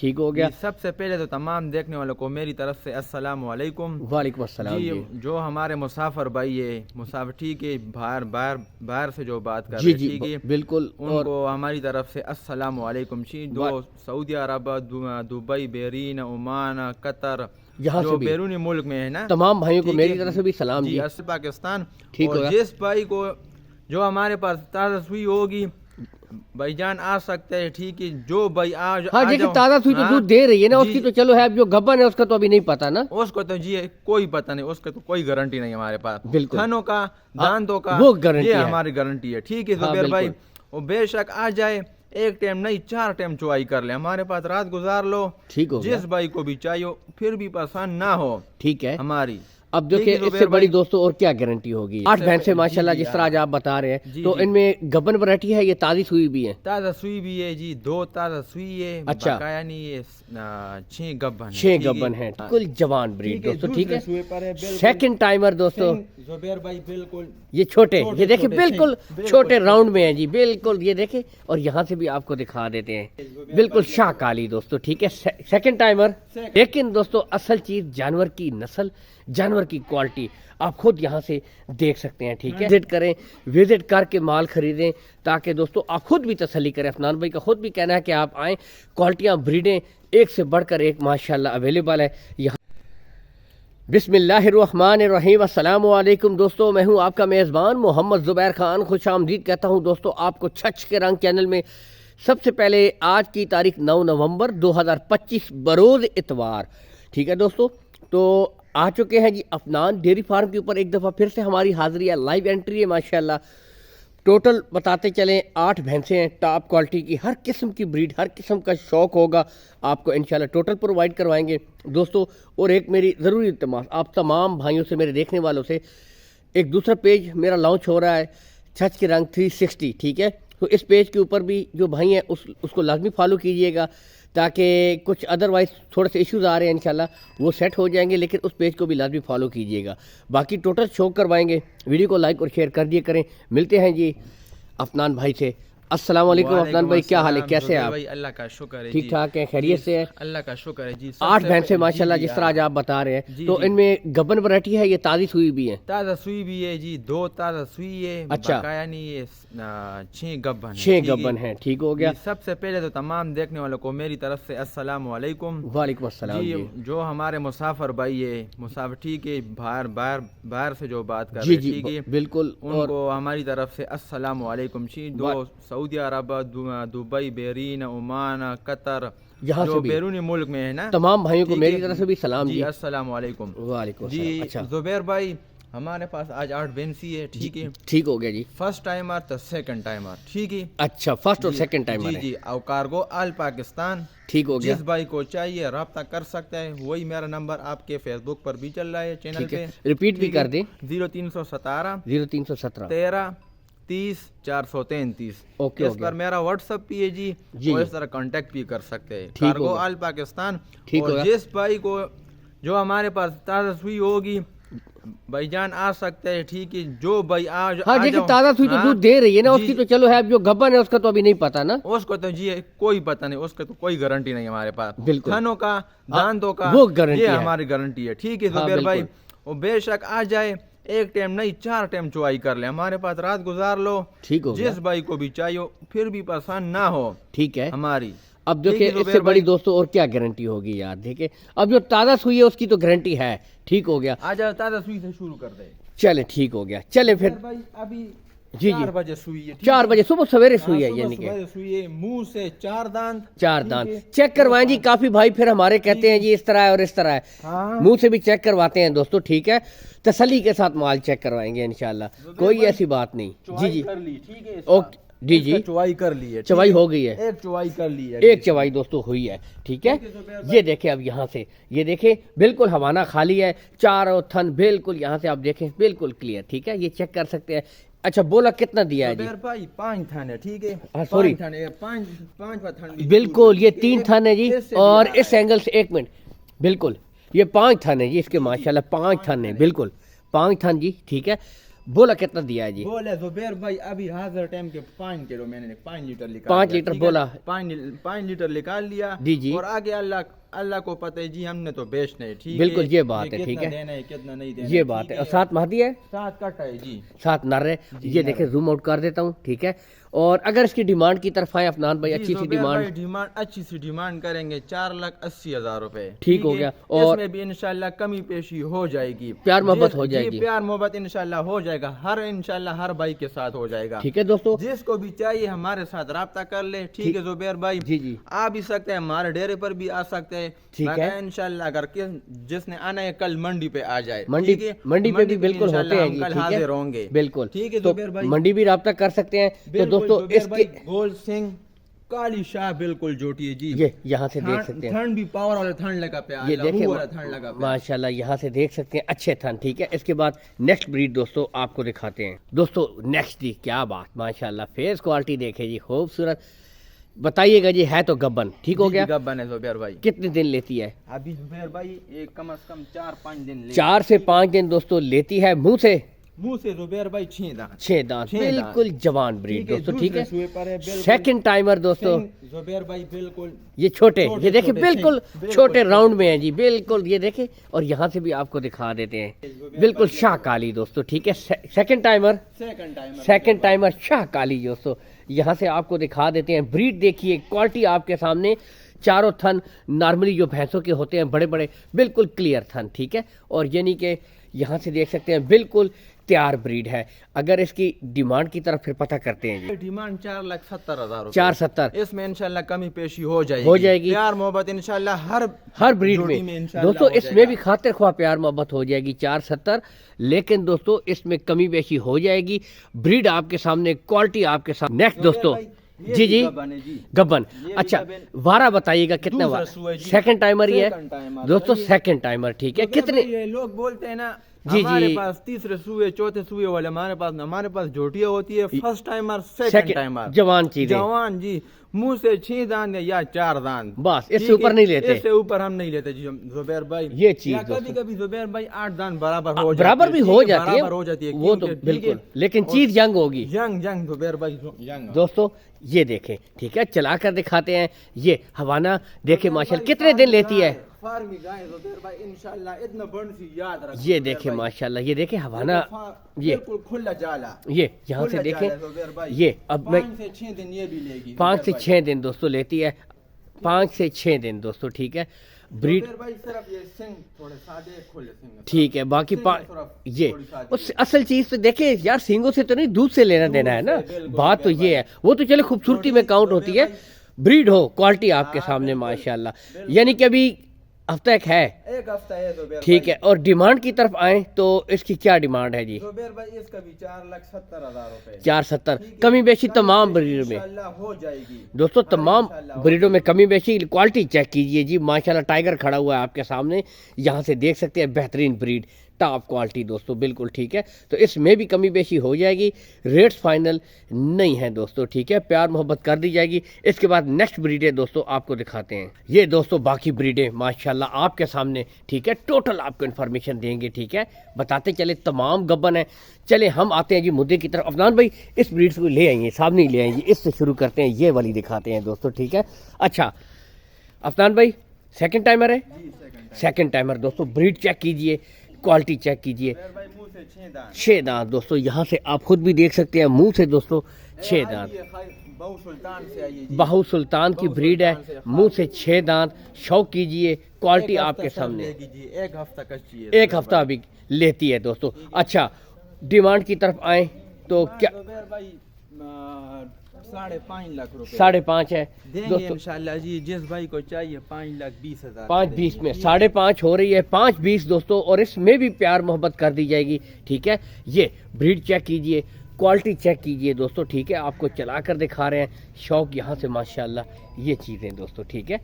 ٹھیک ہو گیا. سب سے پہلے تو تمام دیکھنے والوں کو میری طرف سے السلام علیکم. وعلیکم السلام. جی جو ہمارے مسافر بھائی ہے مسافر ٹھیک ہے باہر سے جو بات کر جی رہے جی ٹھیک ہے بالکل. ان کو ہماری طرف سے السلام علیکم. جو سعودی عرب دبئی بحرین عمان قطر یہاں جو سے بھی بیرونی ملک میں ہے نا تمام بھائیوں کو میری طرف سے بھی سلام. جی پاکستان. ٹھیک اور ہوگا. جس بھائی کو جو ہمارے پاس تازہ سوئی ہوگی بھائی جان آ سکتے ہیں ٹھیک ہے. جو بھائی ہاں دیکھیں تازہ سوئی تو دودھ دے رہی ہے نا اس کی تو چلو ہے. اب جو گبن ہے اس کا تو ابھی نہیں پتا نا. اس کو تو جی کوئی پتہ نہیں. اس کا تو کوئی گارنٹی نہیں ہمارے پاس. بالکل تھنوں کا دانتوں کا وہ گارنٹی یہ ہے. ہماری گارنٹی ہے ٹھیک ہے زبیر بھائی. وہ بے شک آ جائے ایک ٹائم نہیں 4 ٹائم چوائی کر لیں ہمارے پاس رات گزار لو. ٹھیک ہو گیا. جس بھائی کو بھی چاہیے پھر بھی پسند نہ ہو ٹھیک ہے ہماری. اب دیکھیں اس سے بڑی دوستوں اور کیا گارنٹی ہوگی. 8 بھینسیں ماشاءاللہ جس طرح آج آپ بتا رہے ہیں تو ان میں گبن ورائٹی ہے یہ تازی سوئی بھی ہے. تازہ سوئی بھی ہے جی 2 تازہ سوئی ہے. اچھا بقایا نہیں ہے 6 گبن 6 گبن ہیں. بالکل جوان بریڈ دوستو. ٹھیک ہے سیکنڈ ٹائمر دوستو. زبیر بھائی بالکل یہ چھوٹے یہ دیکھیں بالکل چھوٹے راؤنڈ میں ہیں جی. بالکل یہ دیکھیں اور یہاں سے بھی آپ کو دکھا دیتے ہیں بالکل شاہ کالی دوستو. ٹھیک ہے سیکنڈ ٹائمر. لیکن دوستو اصل چیز جانور کی نسل جانور کی کوالٹی آپ خود یہاں سے دیکھ سکتے ہیں. ٹھیک ہے وزٹ کریں وزٹ کر کے مال خریدیں تاکہ دوستو آپ خود بھی تسلی کریں. عفنان بھائی کا خود بھی کہنا ہے کہ آپ آئیں کوالٹیاں بریڈیں ایک سے بڑھ کر ایک ماشاءاللہ اویلیبل ہے یہاں. بسم اللہ الرحمن الرحیم. السلام علیکم دوستو. میں ہوں آپ کا میزبان محمد زبیر خان. خوش آمدید کہتا ہوں دوستو آپ کو چھچ کے رنگ چینل میں. سب سے پہلے آج کی تاریخ 9 نومبر 2025 بروز اتوار. ٹھیک ہے دوستو تو آ چکے ہیں جی عفنان ڈیری فارم کے اوپر ایک دفعہ پھر سے ہماری حاضری ہے. لائیو انٹری ہے ماشاءاللہ. ٹوٹل بتاتے چلیں 8 بھینسیں ہیں ٹاپ کوالٹی کی. ہر قسم کی بریڈ ہر قسم کا شوق ہوگا آپ کو انشاءاللہ ٹوٹل پرووائڈ کروائیں گے دوستو. اور ایک میری ضروری التماس آپ تمام بھائیوں سے میرے دیکھنے والوں سے ایک دوسرا پیج میرا لانچ ہو رہا ہے چھچ کے رنگ 360. ٹھیک ہے تو اس پیج کے اوپر بھی جو بھائی ہیں اس کو لازمی فالو کیجئے گا تاکہ کچھ ادروائز تھوڑے سے ایشوز آ رہے ہیں انشاءاللہ وہ سیٹ ہو جائیں گے. لیکن اس پیج کو بھی لازمی فالو کیجئے گا. باقی ٹوٹل شو کروائیں گے. ویڈیو کو لائک اور شیئر کر دیا کریں. ملتے ہیں جی عفنان بھائی سے. السلام علیکم عفنان بھائی کیا حال ہے کیسے ہیں آپ؟ اللہ کا شکر ہے ٹھیک ٹھاک ہیں خیریت سے ہیں؟ اللہ کا شکر ہے جی. 8 بھینسیں ماشاءاللہ جس طرح آج آپ بتا رہے ہیں تو ان میں گبن ورائٹی ہے یہ تازی سوئی بھی ہے. تازہ سوئی بھی ہے جی 2 تازہ سوئی ہے. اچھا بقایا نہیں ہے 6 گبن 6 گبن ہیں. ٹھیک ہو گیا. سب سے پہلے تو تمام دیکھنے والوں کو میری طرف سے السلام علیکم. وعلیکم السلام. جی جو ہمارے مسافر بھائی ہے مسافر ٹھیک ہے باہر سے جو بات کر رہے ہیں ٹھیک ہے بالکل ان کو ہماری طرف سے السلام علیکم. جو سعودی عرب دبئی بحرین عمان قطر یہاں جو سے بھی بیرونی ملک میں ہے نا تمام بھائیوں کو میری طرف سے بھی سلام. جی السلام علیکم. وعلیکم جی السلام. اچھا زبیر بھائی ہمارے پاس آج 8 بھینسی ہے. ٹھیک ہے ٹھیک ہو گیا جی. فرسٹ ٹائمر تو سیکنڈ ٹائمر. ٹھیک ہے اچھا فرسٹ اور سیکنڈ ٹائمر ہے. جی اور کارگو آل پاکستان. ٹھیک ہو گیا. جس بھائی کو چاہیے رابطہ کر سکتا ہے. وہی میرا نمبر آپ کے فیس بک پر بھی چل رہا ہے چینل پہ. ریپیٹ بھی کر دیں 0317 0317 13 30 433. اوکے اس پر میرا واٹس ایپ بھی ہے جی. اور اس طرح کانٹیکٹ بھی کر سکتے ہیں. کارگو آل پاکستان. اور جس بھائی کو جو ہمارے پاس تازہ سوئی ہوگی بھائی جان آ سکتے ہیں. ٹھیک ہے جو بھائی ہاں دیکھیں تازہ سوئی تو دودھ دے رہی ہے نا اس کی تو چلو ہے. اب جو گبن ہے اس کا تو ابھی نہیں پتا نا. اس کو تو جی کوئی پتہ نہیں. اس کا تو کوئی گارنٹی نہیں ہمارے پاس. بالکل تھنوں کا دانتوں کا وہ گارنٹی یہ ہے ہماری گارنٹی ہے. ٹھیک ہے زبیر بھائی وہ بے شک آ جائے ایک ٹائم نہیں 4 ٹائم چوائی کر لیں ہمارے پاس رات گزار لو. ٹھیک ہو جس بھائی کو بھی چاہیے پھر بھی پسند نہ ہو ٹھیک ہے ہماری. اب دیکھیں اس سے بڑی دوستوں اور کیا گارنٹی ہوگی یار. دیکھیں اب جو تازہ سوئی ہے اس کی تو گارنٹی ہے. ٹھیک ہو گیا. آ جاؤ تازہ سوئی سے شروع کر دیں. چلیں ٹھیک ہو گیا. چلیں پھر ابھی جی 4 بجے سوئی ہے. 4 بجے صبح سویرے سوئی ہے یعنی کہ سوئی ہے. منہ سے 4 دانت 4 دانت چیک کروائیں جی. کافی بھائی پھر ہمارے کہتے ہیں جی اس طرح ہے اور اس طرح ہے. منہ سے بھی چیک کرواتے ہیں دوستو. ٹھیک ہے تسلی کے ساتھ مال چیک کروائیں گے انشاءاللہ. کوئی ایسی بات نہیں. جی جی اوکے جی جی چوائی کر لی ہے. چوائی ہو گئی ہے. ایک چوائی کر لی ہے. ایک چوائی دوستو ہوئی ہے. ٹھیک ہے یہ دیکھیں اب یہاں سے یہ دیکھیں بالکل ہوانہ خالی ہے. چاروں تھن بالکل یہاں سے آپ دیکھیں بالکل کلیئر. ٹھیک ہے یہ چیک کر سکتے ہیں. اچھا بولا کتنا دیا ہے جی؟ بھائی 5 تھن ہے. ٹھیک ہے سوری 5 بالکل یہ 3 تھن ہے جی. اور اس اینگل سے 1 منٹ بالکل یہ 5 تھن ہے جی اس کے ماشاءاللہ 5 تھن ہے. بالکل 5 تھن جی. ٹھیک ہے बोला कितना दिया है जी? बोले जुबैर भाई अभी हाजिर टाइम के 5 किलो मैंने 5 लीटर निकाल 5 लीटर बोला 5 लीटर निकाल लिया जी। और आगे अल्लाह को पता है जी, हमने तो बेचना है, ठीक है, बिल्कुल ये बात है, ठीक है, देना है कितना नहीं देना ये बात है। और 7 महदी है, 7 कट्टा है जी, 7 नर है। ये देखे जूम आउट कर देता हूँ, ठीक है। और अगर इसकी डिमांड की तरफ आए अफनान भाई, अच्छी सी डिमांड अच्छी सी डिमांड करेंगे 4,80,000 रुपए, ठीक हो गया। और इसमें भी इंशाल्लाह कमी पेशी हो जाएगी, प्यार मोहब्बत हो जाएगी, प्यार मोहब्बत इंशाल्लाह हो जाएगा, इंशाल्लाह हर भाई के साथ हो जाएगा, ठीक है दोस्तों। जिसको भी चाहिए हमारे साथ राब्ता कर ले, ठीक है जुबैर भाई जी आ भी सकते हैं, हमारे डेरे पर भी आ सकते हैं, ठीक है इंशाल्लाह। अगर जिसने आना है कल मंडी पे आ जाए, मंडी पे भी बिल्कुल होते हैं, कल हाजिर होंगे, बिल्कुल, ठीक है तो जुबैर भाई मंडी भी राब्ता कर सकते हैं। तो दोस्तों इसके गोल सिंह काली शाह बिल्कुल जोटी है जी, ये यहाँ से देख सकते हैं, थन भी पावर वाला थन लगा पे, ये देखें थन लगा पे माशाल्लाह, यहाँ से देख सकते हैं अच्छे थन, ठीक है। इसके बाद नेक्स्ट ब्रीड दोस्तों आपको दिखाते हैं। दोस्तों नेक्स्ट जी, क्या बात, माशाल्लाह फेस क्वालिटी देखे जी, खूबसूरत। बताइएगा जी, है तो गब्बन, ठीक हो गया? गब्बन है जुबैर भाई। कितने दिन लेती है? अभी जुबैर भाई एक कम से कम 4-5 दिन 4 से 5 दिन दोस्तों लेती है। मुंह से जुबैर भाई 6 दांत, बिल्कुल जवान ब्रीड दोस्तों, ठीक है। सेकंड सेकंड टाइमर दोस्तों जुबैर भाई बिल्कुल ये छोटे ये देखे बिल्कुल छोटे राउंड में है जी, बिल्कुल ये देखे। और यहाँ से भी आपको दिखा देते हैं, बिल्कुल शाह काली दोस्तों, ठीक है। सेकंड टाइमर शाह काली दोस्तों, यहाँ से आपको दिखा देते हैं। ब्रीड देखिए, क्वालिटी आपके सामने, चारों थन नॉर्मली जो भैंसों के होते हैं बड़े बड़े, बिल्कुल क्लियर थन, ठीक है। और यानी कि यहाँ से देख सकते हैं बिल्कुल तैयार ब्रीड है। अगर इसकी डिमांड की तरफ फिर पता करते हैं जी, डिमांड 4,70,000, 470, इसमें इंशाल्लाह कमी पेशी हो जाएगी, प्यार मोहब्बत इंशाल्लाह हर ब्रीड में दोस्तों, इसमें भी खातिर ख्वाह प्यार मोहब्बत हो जाएगी 470। लेकिन दोस्तों इसमें कमी पेशी हो जाएगी, ब्रीड आपके सामने, क्वालिटी आपके सामने। नेक्स्ट दोस्तों जी गब्बन, अच्छा वारा बताइएगा कितना वारा? सेकंड टाइमर ही है दोस्तों, सेकंड टाइमर, ठीक है। कितने लोग बोलते हैं ना हमारे पास तीसरे सूए चौथे सूए वाले, हमारे पास जोटिया होती है, फर्स्ट टाइमर सेकंड टाइमर, जवान जी, मुंह से 6 दांत या 4 दांत, बस इससे ऊपर नहीं लेते, इससे ऊपर हम नहीं लेते जी जुबैर भाई। ये चीज कभी जुबैर भाई 8 दांत बराबर भी हो जाती है, वो तो बिल्कुल, लेकिन चीज यंग होगी, यंग जुबैर भाई यंग दोस्तों। ये देखें, ठीक है, चला कर दिखाते हैं। ये हवाना देखे माशाल्लाह कितने दिन लेती है, ये देखे माशाल्लाह, ये देखे हवाना, ये खुला जाला, ये यहाँ से देखें, ये अब मैं 5 से 6 दिन ये भी लेगी, 5 से 6 दिन दोस्तों लेती है, 5 से 6 दिन दोस्तों, ठीक है। ब्रीड ठीक है, बाकी ये उस असल चीज तो देखे यार, सींगों से तो नहीं, दूध से लेना देना है ना, बात तो ये है। वो तो चले खूबसूरती में काउंट होती है, ब्रीड हो, क्वालिटी आपके सामने माशाल्लाह। यानी कि अभी हफ्ता एक हफ्ता है, ठीक है। और डिमांड की तरफ आए तो इसकी क्या डिमांड है जी? इसका भी 4,70,000 रुपए, 470, कमी बेशी तमाम ब्रीडों में हो जाएगी दोस्तों, तमाम ब्रीडों में कमी बेशी। क्वालिटी चेक कीजिए जी, माशाल्लाह टाइगर खड़ा हुआ है आपके सामने, यहाँ से देख सकते हैं, बेहतरीन ब्रीड, टॉप क्वालिटी दोस्तों, बिल्कुल ठीक है। तो इसमें भी कमी बेशी हो जाएगी, रेट्स फाइनल नहीं है दोस्तों, ठीक है, प्यार मोहब्बत कर दी जाएगी। इसके बाद नेक्स्ट ब्रीडें दोस्तों आपको दिखाते हैं। ये दोस्तों बाकी ब्रीडें माशाल्लाह आपके सामने, ठीक है, टोटल आपको इन्फॉर्मेशन देंगे, ठीक है, बताते चले तमाम गब्बन है। चले हम आते हैं जी मुद्दे की तरफ। अफनान भाई इस ब्रीड को ले आइए, सामने ले आइए, इससे शुरू करते हैं, ये वाली दिखाते हैं दोस्तों, ठीक है। अच्छा अफनान भाई सेकंड टाइमर है, सेकंड टाइमर दोस्तों, ब्रीड चेक कीजिए, क्वालिटी चेक कीजिए, 6 दांत दोस्तों, यहाँ से आप खुद भी देख सकते हैं, मुंह से दोस्तों 6 दांत, बहू सुल्तान की ब्रीड है, मुंह से 6 दांत, शौक कीजिए, क्वालिटी आपके सामने, एक हफ्ता अभी लेती है दोस्तों। अच्छा डिमांड की तरफ आए तो क्या? 5.5 लाख रुपए, 5.5 है देंगे इंशाल्लाह जी, जिस भाई को चाहिए 5,20,000, 5.20 में 5.5 हो रही है, 5.20 दोस्तों, और इसमें भी प्यार मोहब्बत कर दी जाएगी, ठीक है। ये ब्रीड चेक कीजिए, क्वालिटी चेक कीजिए दोस्तों, ठीक है, आपको चला कर दिखा रहे हैं, शौक यहाँ से माशाल्लाह, ये चीज़ें दोस्तों, ठीक है।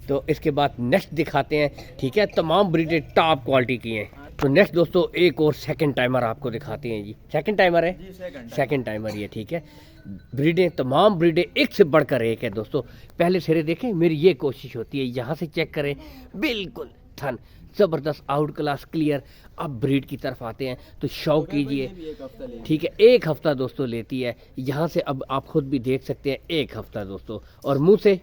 तो इसके बाद नेक्स्ट दिखाते हैं, ठीक है, तमाम ब्रीडें टॉप क्वालिटी की हैं। तो नेक्स्ट दोस्तों एक और सेकंड टाइमर आपको दिखाते हैं जी, सेकंड टाइमर है, सेकंड टाइमर ये, ठीक है। ब्रीडें तमाम ब्रीडें एक से बढ़कर एक है दोस्तों। पहले सिरे देखें, मेरी ये कोशिश होती है, यहाँ से चेक करें, बिल्कुल थन, ज़बरदस्त आउट क्लास क्लियर। अब ब्रीड की तरफ आते हैं तो शौक कीजिए, ठीक है, 1 हफ्ता दोस्तों लेती है यहाँ से। अब आप खुद भी देख सकते हैं 1 हफ्ता दोस्तों, और मुंह से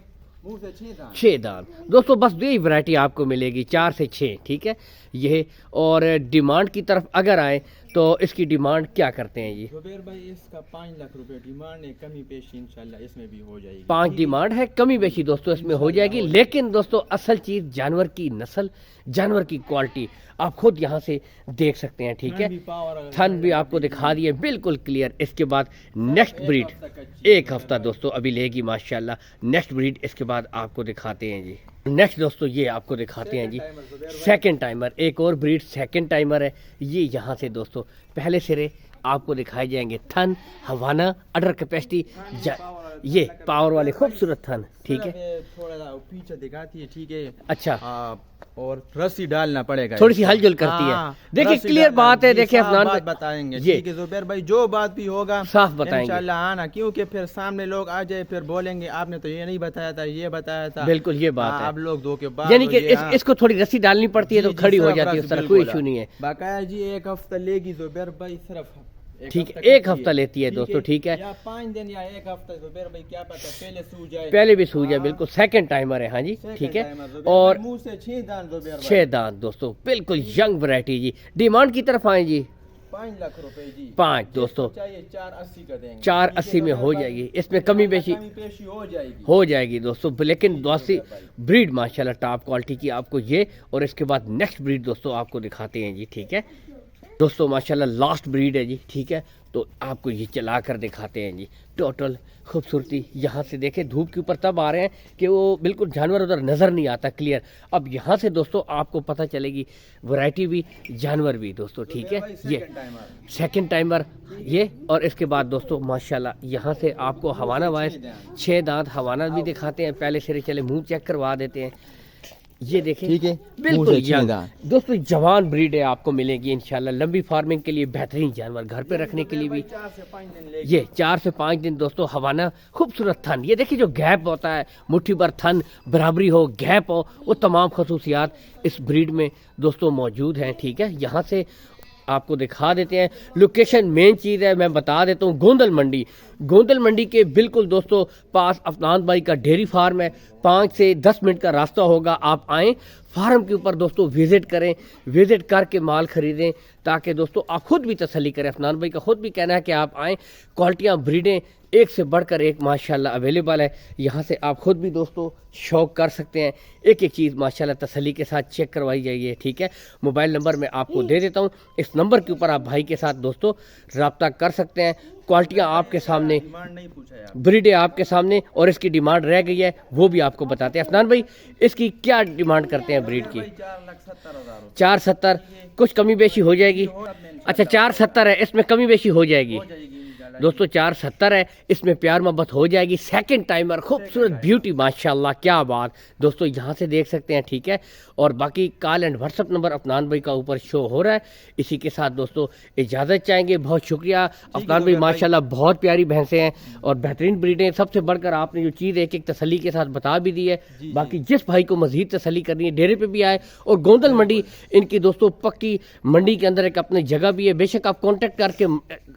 6 दांत दोस्तों। बस यही वैरायटी आपको मिलेगी 4 से 6, ठीक है ये। और डिमांड की तरफ अगर आए तो इसकी डिमांड क्या करते हैं जी? जुबैर भाई इसका 5 लाख रुपए डिमांड है, कमी पेशी इंशाल्लाह इसमें भी हो जाएगी। 5 डिमांड है, कमी बेशी दोस्तों इसमें हो जाएगी। लेकिन दोस्तों असल चीज जानवर की नस्ल, जानवर की क्वालिटी आप खुद यहाँ से देख सकते हैं, ठीक है। थन भी आपको दिखा दिए बिल्कुल क्लियर। इसके बाद नेक्स्ट ब्रीड 1 हफ्ता दोस्तों अभी लेगी माशाल्लाह। नेक्स्ट ब्रीड इसके बाद आपको दिखाते हैं जी। नेक्स्ट दोस्तों ये आपको दिखाते हैं जी सेकंड टाइमर। एक और ब्रीड सेकंड टाइमर है ये। यहाँ से दोस्तों पहले सिरे आपको दिखाए जाएंगे थन, हवाना, अडर कैपेसिटी, ये पावर वाले खूबसूरत थन, ठीक है। थोड़ा पीछे दिखाती है, ठीक है। अच्छा, और रस्सी डालना पड़ेगा, थोड़ी सी हलचल करती है। देखिए क्लियर बात है, देखिए अफनान बात बताएंगे, ठीक है जुबैर भाई, जो बात भी होगा साफ बताएंगे इंशाल्लाह आना, क्योंकि फिर सामने लोग आ जाए फिर बोलेंगे आपने तो ये नहीं बताया था, ये बताया था। बिल्कुल ये बात है, आप लोग दो के बाद यानी कि इसको थोड़ी रस्सी डालनी पड़ती है तो खड़ी हो जाती है, उस तरह कोई इशू नहीं है। बाकाया जी 1 हफ्ता लेगी जुबैर भाई, सिर्फ ठीक है 1 हफ्ता लेती है दोस्तों, ठीक है। या 5 दिन या 1 हफ्ता जुबैर भाई, क्या पता पहले सूज जाए, पहले भी सूज जाए, बिल्कुल। सेकंड टाइमर है, हाँ जी, ठीक है। और मुंह से 6 दांत जुबैर भाई, 6 दांत दोस्तों, बिल्कुल यंग वैरायटी जी। डिमांड की तरफ आए जी 5 लाख रुपए जी। 5 दोस्तों चाहिए 480 का देंगे, 480 में हो जाएगी। इसमें कमी बेशी हो जाएगी दोस्तों, लेकिन दोस्ती ब्रीड माशाल्लाह टॉप क्वालिटी की आपको ये। और इसके बाद नेक्स्ट ब्रीड दोस्तों आपको दिखाते हैं जी, ठीक है दोस्तों। माशाल्लाह लास्ट ब्रीड है जी, ठीक है। तो आपको ये चला कर दिखाते हैं जी। टोटल खूबसूरती यहाँ से देखें, धूप के ऊपर तब आ रहे हैं कि वो बिल्कुल जानवर उधर नज़र नहीं आता क्लियर। अब यहाँ से दोस्तों आपको पता चलेगी वैरायटी भी, जानवर भी दोस्तों, ठीक है। ये सेकंड टाइमर ये। और इसके बाद दोस्तों माशाल्लाह यहाँ से आपको हवाना वाइस 6 दांत हवाना भी दिखाते हैं। पहले सिरे चले मुंह चेक करवा देते हैं, ये देखें, ठीक है, बिल्कुल दोस्तों जवान ब्रीड है आपको मिलेगी इंशाल्लाह। लंबी फार्मिंग के लिए बेहतरीन जानवर, घर पे रखने के लिए भी। ये 4 से 5 दिन दोस्तों हवाना, खूबसूरत थन। ये देखिए जो गैप होता है, मुट्ठी भर थन बराबरी हो, गैप हो, वो तमाम खसूसियात इस ब्रीड में दोस्तों मौजूद हैं, ठीक है। यहाँ से आपको दिखा देते हैं लोकेशन। मेन चीज़ है, मैं बता देता हूँ, गोंदल मंडी। गोंदल मंडी के बिल्कुल दोस्तों पास अफनान भाई का डेयरी फार्म है। 5 से 10 मिनट का रास्ता होगा। आप आएँ फार्म के ऊपर दोस्तों, विजिट करें, विजिट करके माल खरीदें, ताकि दोस्तों आप खुद भी तसल्ली करें। अफनान भाई का खुद भी कहना है कि आप आएँ, क्वालिटियाँ ब्रीडें एक से बढ़कर एक माशाल्लाह अवेलेबल है। यहाँ से आप खुद भी दोस्तों शौक कर सकते हैं। एक एक चीज़ माशाल्लाह तसल्ली के साथ चेक करवाई जाइए, ठीक है। मोबाइल नंबर मैं आपको दे देता हूँ, इस नंबर के ऊपर आप भाई के साथ दोस्तों रब्ता कर सकते हैं। क्वालिटियाँ आपके सामने, ब्रीडें आपके सामने, और इसकी डिमांड रह गई है वो भी आपको बताते हैं। अफनान भाई इसकी क्या डिमांड करते हैं ब्रीड की? 470, कुछ कमी बेशी हो जाएगी। अच्छा 470 है, इसमें कमी बेशी हो जाएगी दोस्तों। 470 है, इसमें प्यार मोहब्बत हो जाएगी। सेकंड टाइमर, खूबसूरत ब्यूटी माशाल्लाह, क्या बात दोस्तों, यहाँ से देख सकते हैं, ठीक है। और बाकी call and WhatsApp number Afnan भाई का ऊपर शो हो रहा है। इसी के साथ दोस्तों इजाज़त चाहेंगे। बहुत शुक्रिया अफनान भाई, माशाल्लाह बहुत प्यारी भैंसें हैं और बेहतरीन ब्रीडें। सबसे बढ़कर आपने जो चीज़ एक एक तसल्ली के साथ बता भी दी है। बाकी जिस भाई को मज़ीद तसल्ली करनी है डेरे पर भी आए। और गोंदल मंडी इनकी दोस्तों पक्की मंडी के अंदर एक अपनी जगह भी है। बेशक आप कॉन्टेक्ट करके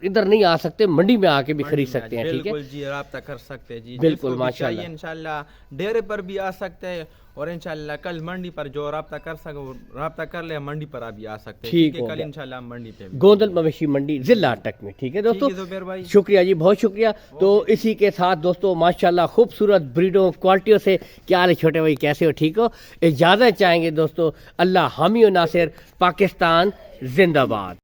इधर नहीं आ सकते, मंडी में आके भी खरीद सकते हैं, ठीक है। बिल्कुल जी, राब्ता कर सकते हैं जी, बिल्कुल माशाल्लाह। इंशाल्लाह डेरे पर भी आ सकते हैं, और इंशाल्लाह कल मंडी पर जो राब्ता कर सको राब्ता कर ले, मंडी पर भी आ सकते हैं, ठीक है। कल इंशाल्लाह मंडी पे गोंदल मवेशी मंडी जिला अटक में, ठीक है दोस्तों। जुबैर भाई शुक्रिया जी, बहुत शुक्रिया। तो इसी के साथ दोस्तों माशाल्लाह खूबसूरत ब्रीडों क्वालिटियों से क्या हाल है छोटे भाई, कैसे हो, ठीक हो? इजाज़त चाहेंगे दोस्तों। अल्लाह हामी और नासिर, पाकिस्तान जिंदाबाद।